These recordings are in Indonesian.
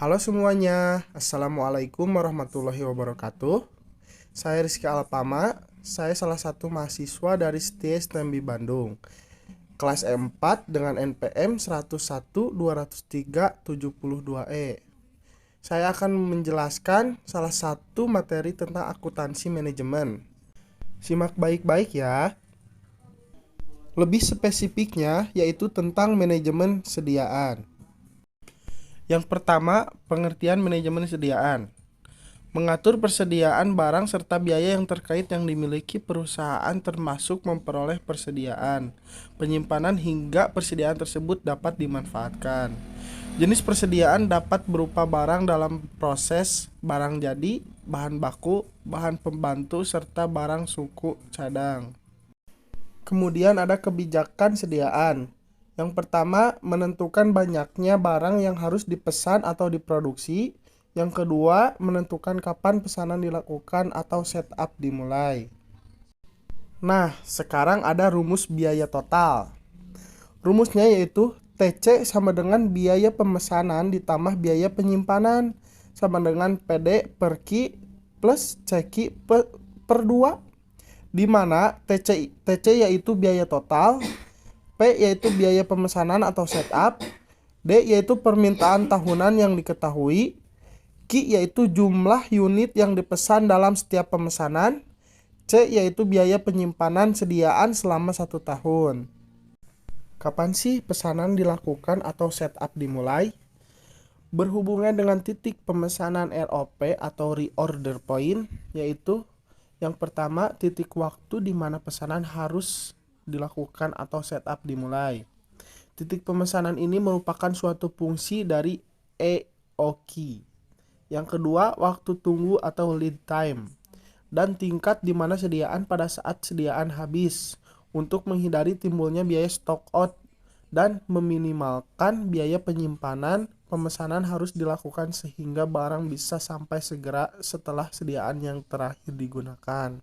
Halo semuanya, Assalamualaikum warahmatullahi wabarakatuh. Saya Rizky Alpama, saya salah satu mahasiswa dari Setia STMB Bandung, kelas E4 dengan NPM 101-203-72E. Saya akan menjelaskan salah satu materi tentang akuntansi manajemen. Simak baik-baik ya. Lebih spesifiknya yaitu tentang manajemen sediaan. Yang pertama, pengertian manajemen sediaan. Mengatur persediaan barang serta biaya yang terkait yang dimiliki perusahaan termasuk memperoleh persediaan, penyimpanan hingga persediaan tersebut dapat dimanfaatkan. Jenis persediaan dapat berupa barang dalam proses, barang jadi, bahan baku, bahan pembantu, serta barang suku cadang. Kemudian ada kebijakan sediaan. Yang pertama, menentukan banyaknya barang yang harus dipesan atau diproduksi. Yang kedua, menentukan kapan pesanan dilakukan atau setup dimulai. Nah, sekarang ada rumus biaya total. Rumusnya yaitu TC sama dengan biaya pemesanan ditambah biaya penyimpanan sama dengan PD per Q plus CQ per 2, di mana TC yaitu biaya total, P yaitu biaya pemesanan atau setup, D yaitu permintaan tahunan yang diketahui, Q yaitu jumlah unit yang dipesan dalam setiap pemesanan, C yaitu biaya penyimpanan sediaan selama 1 tahun. Kapan sih pesanan dilakukan atau setup dimulai? Berhubungan dengan titik pemesanan ROP atau reorder point, yaitu yang pertama, titik waktu di mana pesanan harus dilakukan atau setup dimulai. Titik pemesanan ini merupakan suatu fungsi dari EOQ. Yang kedua, waktu tunggu atau lead time. Dan tingkat di mana sediaan pada saat sediaan habis untuk menghindari timbulnya biaya stock out dan meminimalkan biaya penyimpanan. Pemesanan harus dilakukan sehingga barang bisa sampai segera setelah sediaan yang terakhir digunakan.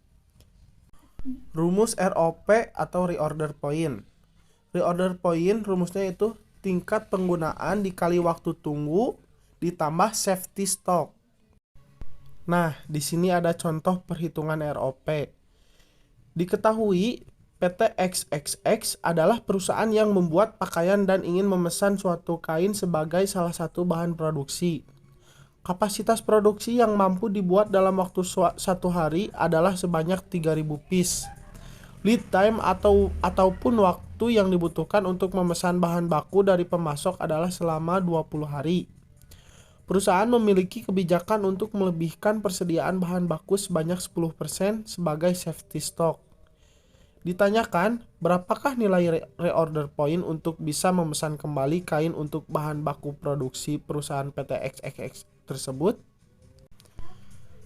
Rumus ROP atau reorder point. Reorder point rumusnya itu tingkat penggunaan dikali waktu tunggu ditambah safety stock. Nah, di sini ada contoh perhitungan ROP. Diketahui PT XXX adalah perusahaan yang membuat pakaian dan ingin memesan suatu kain sebagai salah satu bahan produksi. Kapasitas produksi yang mampu dibuat dalam waktu 1 hari adalah sebanyak 3.000 piece. Lead time ataupun waktu yang dibutuhkan untuk memesan bahan baku dari pemasok adalah selama 20 hari. Perusahaan memiliki kebijakan untuk melebihkan persediaan bahan baku sebanyak 10% sebagai safety stock. Ditanyakan, berapakah nilai reorder point untuk bisa memesan kembali kain untuk bahan baku produksi perusahaan PT XXX tersebut?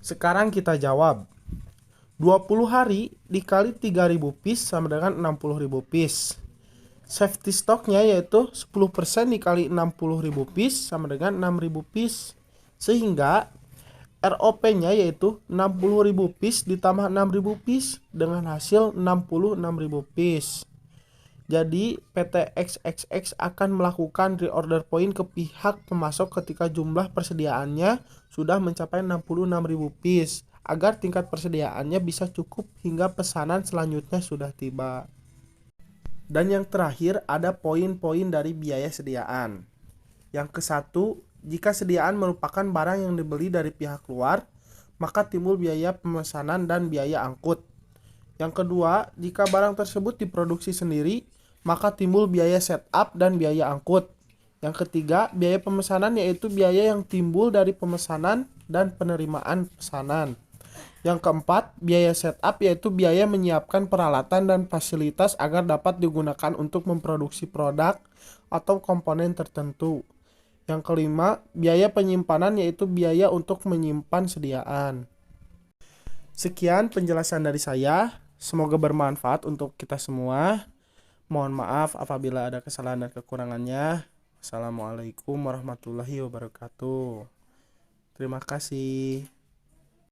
Sekarang kita jawab. 20 hari dikali 3.000 piece sama dengan 60.000 piece. Safety stocknya yaitu 10% dikali 60.000 piece sama dengan 6.000 piece. Sehingga ROP-nya yaitu 60.000 piece ditambah 6.000 piece dengan hasil 66.000 piece. Jadi PT XXX akan melakukan reorder point ke pihak pemasok ketika jumlah persediaannya sudah mencapai 66.000 piece agar tingkat persediaannya bisa cukup hingga pesanan selanjutnya sudah tiba. Dan yang terakhir ada poin-poin dari biaya sediaan. Yang ke-1, jika sediaan merupakan barang yang dibeli dari pihak luar, maka timbul biaya pemesanan dan biaya angkut. Yang kedua, jika barang tersebut diproduksi sendiri, maka timbul biaya setup dan biaya angkut. Yang ketiga, biaya pemesanan yaitu biaya yang timbul dari pemesanan dan penerimaan pesanan. Yang keempat, biaya setup yaitu biaya menyiapkan peralatan dan fasilitas agar dapat digunakan untuk memproduksi produk atau komponen tertentu. Yang kelima, biaya penyimpanan yaitu biaya untuk menyimpan sediaan. Sekian penjelasan dari saya. Semoga bermanfaat untuk kita semua. Mohon maaf apabila ada kesalahan dan kekurangannya. Assalamualaikum warahmatullahi wabarakatuh. Terima kasih.